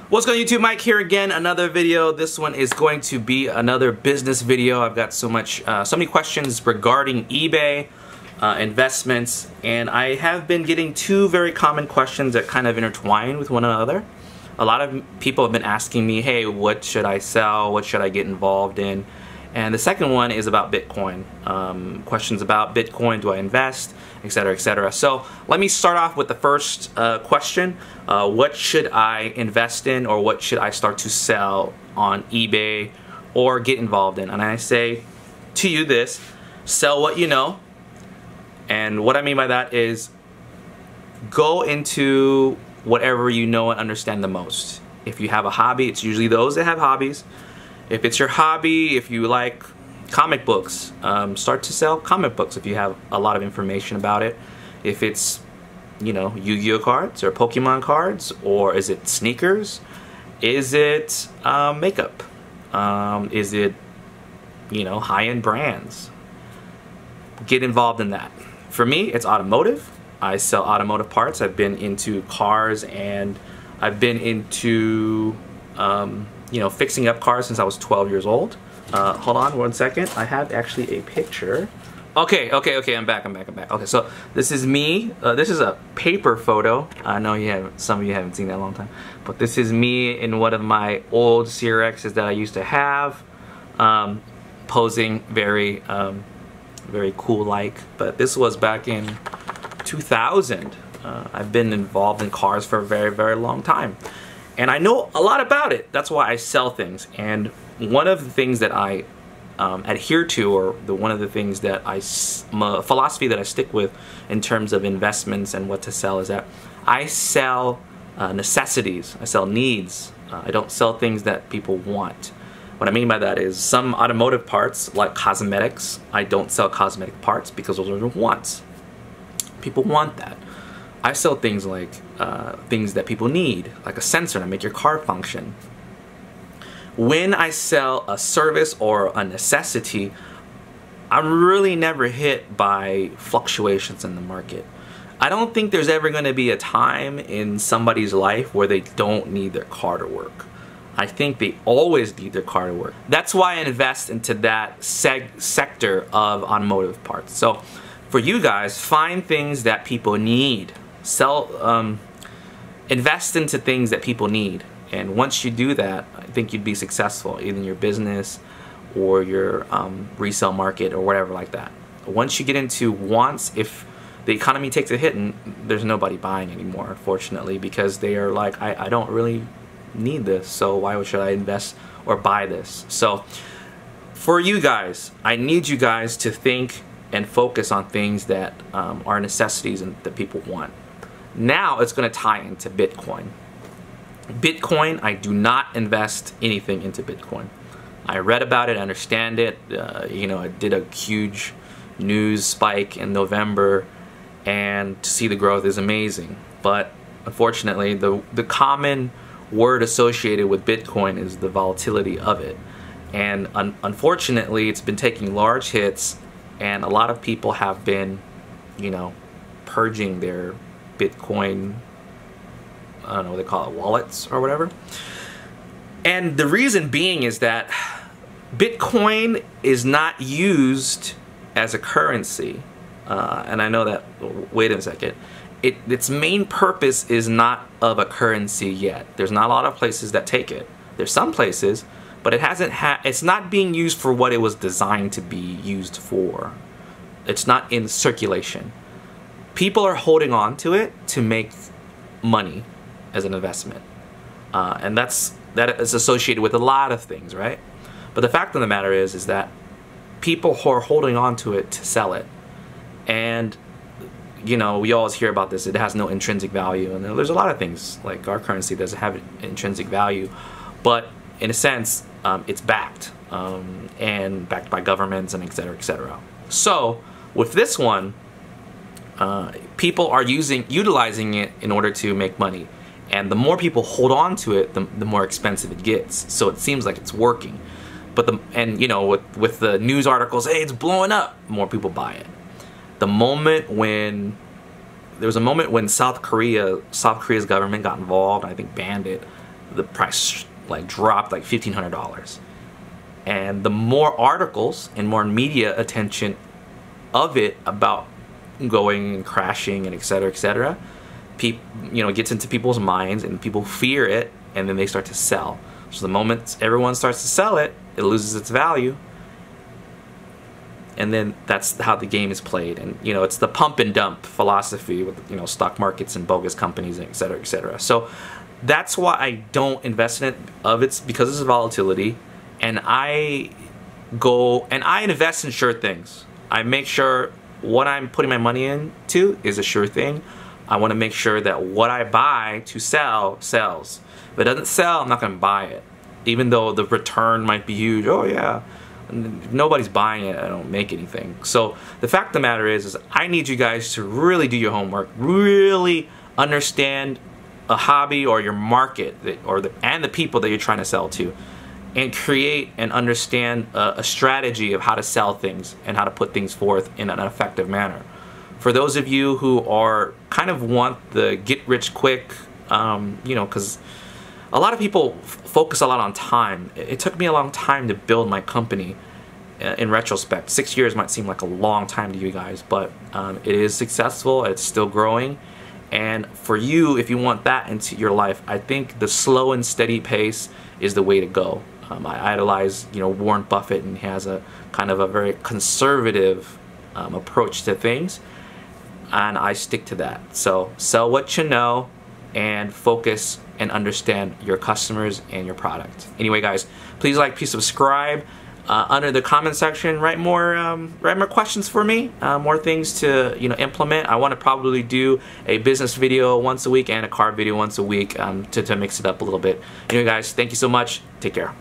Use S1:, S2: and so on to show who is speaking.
S1: What's going on YouTube? Mike here again, another video. This one is going to be another business video. I've got so many questions regarding eBay investments, and I have been getting two very common questions that kind of intertwine with one another. A lot of people have been asking me, hey, what should I sell? What should I get involved in? And the second one is about Bitcoin. Questions about Bitcoin, do I invest, etc., etc. So let me start off with the first question. What should I invest in, or what should I start to sell on eBay or get involved in? And I say to you this: sell what you know. And what I mean by that is go into whatever you know and understand the most. If you have a hobby, it's usually those that have hobbies. If it's your hobby, if you like comic books, start to sell comic books if you have a lot of information about it. If it's, you know, Yu-Gi-Oh cards or Pokemon cards, or is it sneakers? Is it makeup? Is it, you know, high-end brands? Get involved in that. For me, it's automotive. I sell automotive parts. I've been into cars, and I've been into you know, fixing up cars since I was 12 years old. Hold on 1 second. I have actually a picture. Okay, I'm back. Okay, so this is me. This is a paper photo. I know some of you haven't seen that in a long time, but this is me in one of my old CRXs that I used to have, posing very cool like. But this was back in 2000. I've been involved in cars for a very long time. And I know a lot about it. That's why I sell things. And one of the things that I adhere to, or one of the things that a philosophy that I stick with in terms of investments and what to sell, is that I sell necessities. I sell needs. I don't sell things that people want. What I mean by that is some automotive parts, like cosmetics, I don't sell cosmetic parts because those are wants. People want that. I sell things like things that people need, like a sensor to make your car function. When I sell a service or a necessity, I'm really never hit by fluctuations in the market. I don't think there's ever going to be a time in somebody's life where they don't need their car to work. I think they always need their car to work. That's why I invest into that sector of automotive parts. So for you guys, find things that people need. Invest into things that people need, and once you do that, I think you'd be successful either in your business or your resale market or whatever like that. Once you get into wants, if the economy takes a hit and there's nobody buying anymore, unfortunately, because they are like, I don't really need this, so why should I invest or buy this? So for you guys, I need you guys to think and focus on things that are necessities and that people want. Now it's going to tie into Bitcoin. Bitcoin, I do not invest anything into Bitcoin. I read about it, I understand it. You know, it did a huge news spike in November, and to see the growth is amazing. But unfortunately, the common word associated with Bitcoin is the volatility of it. And unfortunately, it's been taking large hits, and a lot of people have been, you know, purging their Bitcoin, I don't know what they call it, wallets or whatever. And the reason being is that Bitcoin is not used as a currency. And I know that, wait a second, its main purpose is not of a currency yet. There's not a lot of places that take it. There's some places, but it's not being used for what it was designed to be used for. It's not in circulation. People are holding on to it to make money as an investment. And that is associated with a lot of things, right? But the fact of the matter is that people who are holding on to it to sell it. And, you know, we always hear about this, it has no intrinsic value. And there's a lot of things, like our currency doesn't have intrinsic value. But in a sense, it's backed, and backed by governments and etc., etc. So with this one, people are utilizing it in order to make money, and the more people hold on to it, the more expensive it gets. So it seems like it's working, but you know, with the news articles, hey, it's blowing up, more people buy it. There was a moment when South Korea's government got involved, I think banned it, the price like dropped like $1,500. And the more articles and more media attention of it about going and crashing and etc., gets into people's minds, and people fear it, and then they start to sell. So the moment everyone starts to sell it, it loses its value, and then that's how the game is played. And it's the pump and dump philosophy with stock markets and bogus companies and etc. So that's why I don't invest in it, it's because of its volatility. And I invest in sure things. I make sure what I'm putting my money into is a sure thing. I want to make sure that what I buy to sell sells. If it doesn't sell, I'm not going to buy it, even though the return might be huge. Oh yeah, if nobody's buying it, I don't make anything. So the fact of the matter is I need you guys to really do your homework, really understand a hobby or your market and the people that you're trying to sell to, and create and understand a strategy of how to sell things and how to put things forth in an effective manner. For those of you who are kind of want the get rich quick, because a lot of people focus a lot on time. It took me a long time to build my company. In retrospect, 6 years might seem like a long time to you guys, but it is successful. It's still growing. And for you, if you want that into your life, I think the slow and steady pace is the way to go. I idolize, Warren Buffett, and he has a kind of a very conservative approach to things, and I stick to that. So sell what you know, and focus and understand your customers and your product. Anyway, guys, please like, please subscribe. Under the comment section, write more questions for me, more things to implement. I want to probably do a business video once a week and a car video once a week to mix it up a little bit. Anyway, guys, thank you so much. Take care.